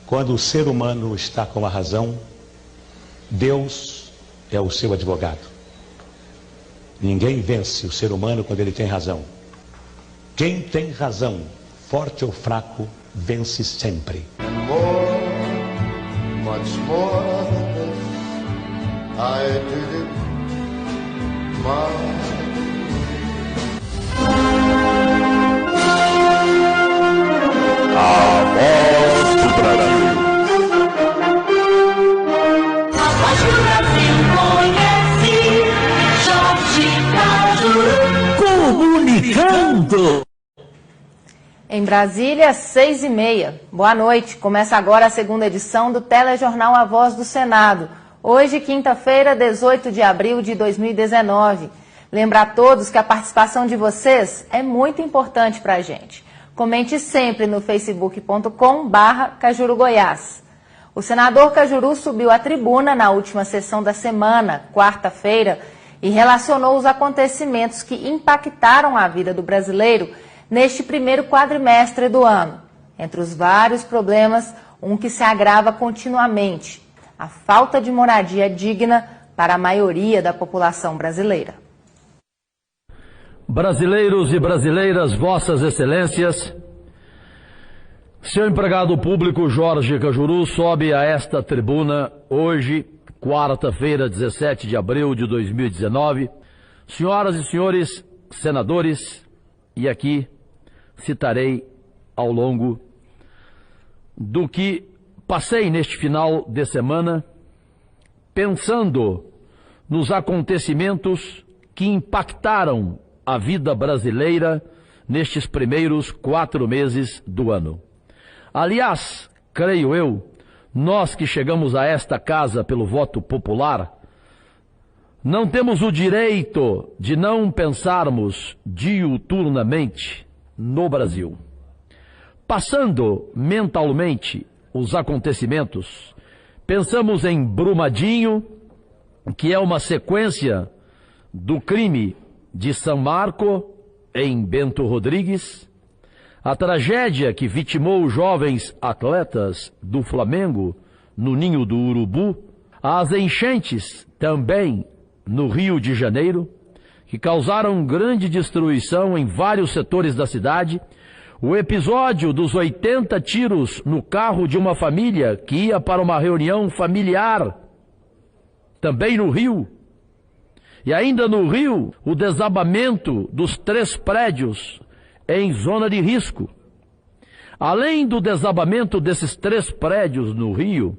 Quando o ser humano está com a razão, Deus é o seu advogado. Ninguém vence o ser humano quando ele tem razão. Quem tem razão, forte ou fraco, vence sempre. And more, much more than this, I did it my A Voz do Brasil. A Voz do Brasil conhece Jorge Cajuru. Comunicando. Em Brasília, 6h30. Boa noite. Começa agora a segunda edição do Telejornal A Voz do Senado. Hoje, quinta-feira, 18 de abril de 2019. Lembrar a todos que a participação de vocês é muito importante para a gente. Comente sempre no facebook.com/CajuruGoiás. O senador Cajuru subiu à tribuna na última sessão da semana, quarta-feira, e relacionou os acontecimentos que impactaram a vida do brasileiro neste primeiro quadrimestre do ano. Entre os vários problemas, um que se agrava continuamente: a falta de moradia digna para a maioria da população brasileira. Brasileiros e brasileiras, vossas excelências, seu empregado público Jorge Cajuru sobe a esta tribuna hoje, quarta-feira, 17 de abril de 2019. Senhoras e senhores senadores, e aqui citarei ao longo do que passei neste final de semana, pensando nos acontecimentos que impactaram a vida brasileira nestes primeiros 4 meses do ano. Aliás, creio eu, nós que chegamos a esta casa pelo voto popular, não temos o direito de não pensarmos diuturnamente no Brasil. Passando mentalmente os acontecimentos, pensamos em Brumadinho, que é uma sequência do crime de São Marco, em Bento Rodrigues, a tragédia que vitimou jovens atletas do Flamengo no Ninho do Urubu, as enchentes também no Rio de Janeiro, que causaram grande destruição em vários setores da cidade, o episódio dos 80 tiros no carro de uma família que ia para uma reunião familiar, também no Rio. E ainda no Rio, o desabamento dos 3 prédios em zona de risco. Além do desabamento desses 3 prédios no Rio,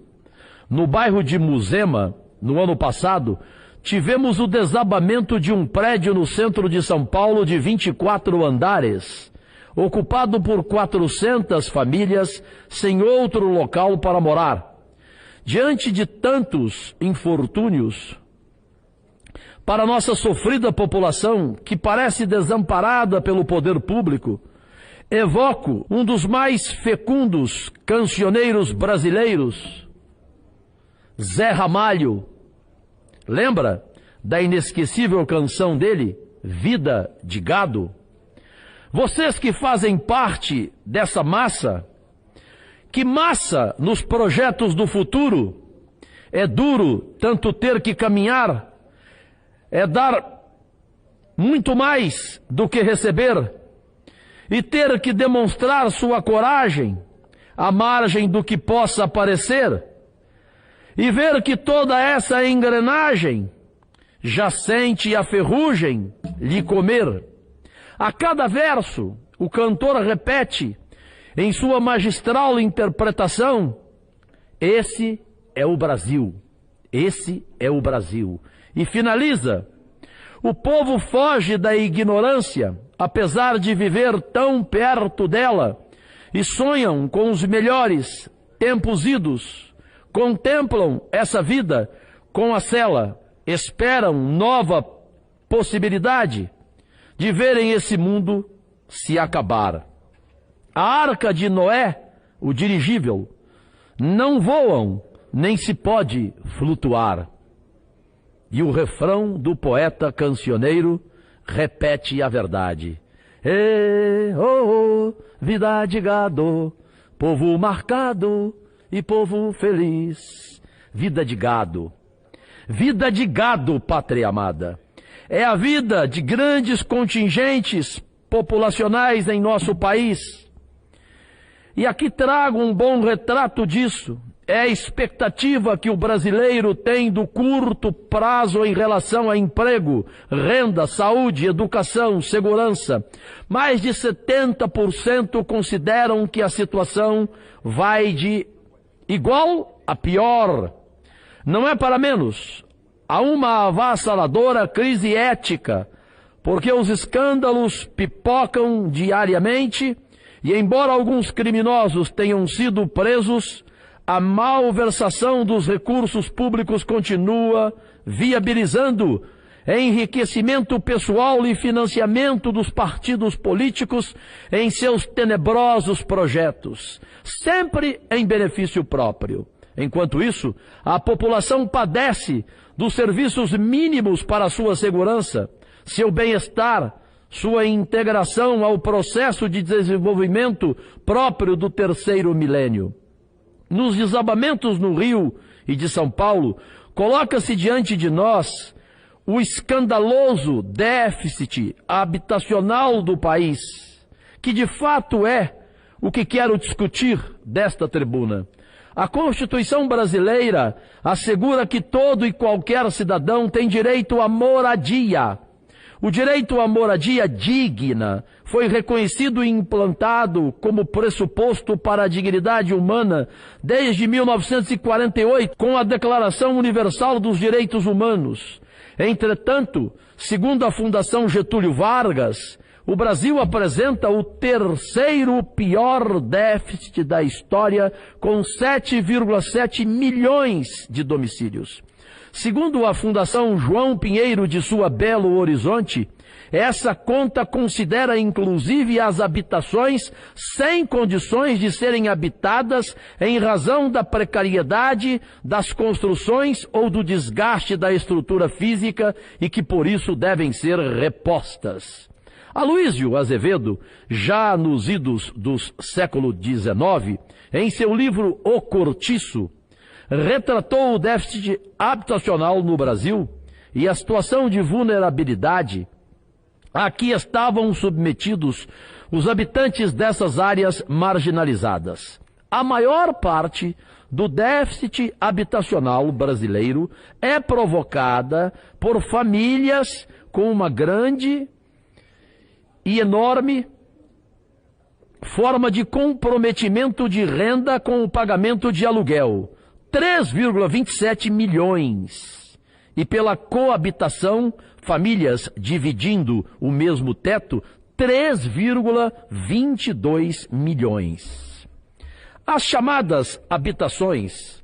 no bairro de Muzema, no ano passado, tivemos o desabamento de um prédio no centro de São Paulo de 24 andares, ocupado por 400 famílias sem outro local para morar. Diante de tantos infortúnios, para nossa sofrida população, que parece desamparada pelo poder público, evoco um dos mais fecundos cancioneiros brasileiros, Zé Ramalho. Lembra da inesquecível canção dele, Vida de Gado? Vocês que fazem parte dessa massa, que massa nos projetos do futuro? É duro tanto ter que caminhar, é dar muito mais do que receber, e ter que demonstrar sua coragem à margem do que possa aparecer, e ver que toda essa engrenagem já sente a ferrugem lhe comer. A cada verso, o cantor repete, em sua magistral interpretação, esse é o Brasil, esse é o Brasil. E finaliza, o povo foge da ignorância, apesar de viver tão perto dela, e sonham com os melhores tempos idos, contemplam essa vida com a cela, esperam nova possibilidade de verem esse mundo se acabar. A Arca de Noé, o dirigível, não voam, nem se pode flutuar. E o refrão do poeta cancioneiro repete a verdade. Vida de gado, povo marcado e povo feliz. Vida de gado. Vida de gado, pátria amada. É a vida de grandes contingentes populacionais em nosso país. E aqui trago um bom retrato disso. É a expectativa que o brasileiro tem do curto prazo em relação a emprego, renda, saúde, educação, segurança. Mais de 70% consideram que a situação vai de igual a pior. Não é para menos. Há uma avassaladora crise ética, porque os escândalos pipocam diariamente e, embora alguns criminosos tenham sido presos, a malversação dos recursos públicos continua, viabilizando enriquecimento pessoal e financiamento dos partidos políticos em seus tenebrosos projetos, sempre em benefício próprio. Enquanto isso, a população padece dos serviços mínimos para sua segurança, seu bem-estar, sua integração ao processo de desenvolvimento próprio do terceiro milênio. Nos desabamentos no Rio e de São Paulo, coloca-se diante de nós o escandaloso déficit habitacional do país, que de fato é o que quero discutir desta tribuna. A Constituição brasileira assegura que todo e qualquer cidadão tem direito à moradia. O direito à moradia digna foi reconhecido e implantado como pressuposto para a dignidade humana desde 1948, com a Declaração Universal dos Direitos Humanos. Entretanto, segundo a Fundação Getúlio Vargas, o Brasil apresenta o terceiro pior déficit da história, com 7,7 milhões de domicílios. Segundo a Fundação João Pinheiro de sua Belo Horizonte, essa conta considera inclusive as habitações sem condições de serem habitadas em razão da precariedade das construções ou do desgaste da estrutura física e que por isso devem ser repostas. Aloísio Azevedo, já nos idos do século XIX, em seu livro O Cortiço, retratou o déficit habitacional no Brasil e a situação de vulnerabilidade a que estavam submetidos os habitantes dessas áreas marginalizadas. A maior parte do déficit habitacional brasileiro é provocada por famílias com uma grande e enorme forma de comprometimento de renda com o pagamento de aluguel, 3,27 milhões. E pela coabitação, famílias dividindo o mesmo teto, 3,22 milhões. As chamadas habitações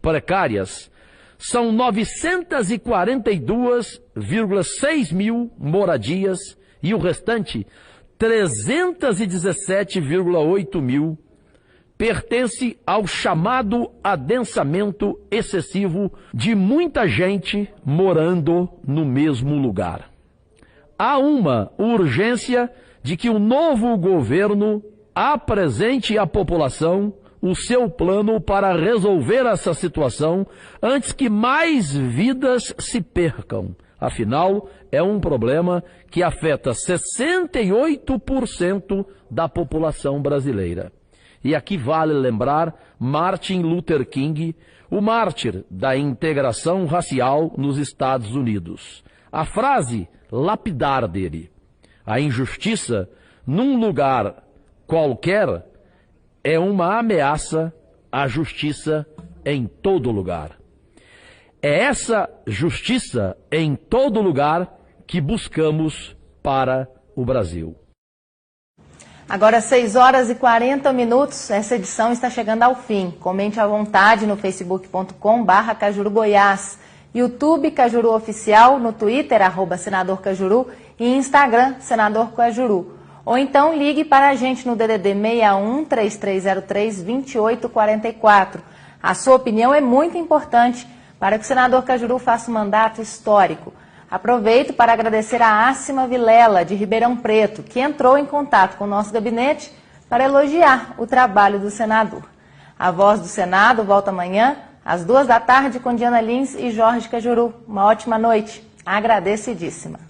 precárias são 942,6 mil moradias e o restante, 317,8 mil, pertence ao chamado adensamento excessivo de muita gente morando no mesmo lugar. Há uma urgência de que o novo governo apresente à população o seu plano para resolver essa situação antes que mais vidas se percam. Afinal, é um problema que afeta 68% da população brasileira. E aqui vale lembrar Martin Luther King, o mártir da integração racial nos Estados Unidos. A frase lapidar dele, a injustiça num lugar qualquer é uma ameaça à justiça em todo lugar. É essa justiça em todo lugar que buscamos para o Brasil. Agora 6 horas e 40 minutos, essa edição está chegando ao fim. Comente à vontade no facebook.com/CajuruGoiás, YouTube Cajuru Oficial, no Twitter, @Senador Cajuru e Instagram, Senador Cajuru. Ou então ligue para a gente no DDD 61 3303 2844. A sua opinião é muito importante para que o senador Cajuru faça um mandato histórico. Aproveito para agradecer a Ácima Vilela, de Ribeirão Preto, que entrou em contato com o nosso gabinete para elogiar o trabalho do senador. A Voz do Senado volta amanhã, às 2 da tarde, com Diana Lins e Jorge Cajuru. Uma ótima noite. Agradecidíssima.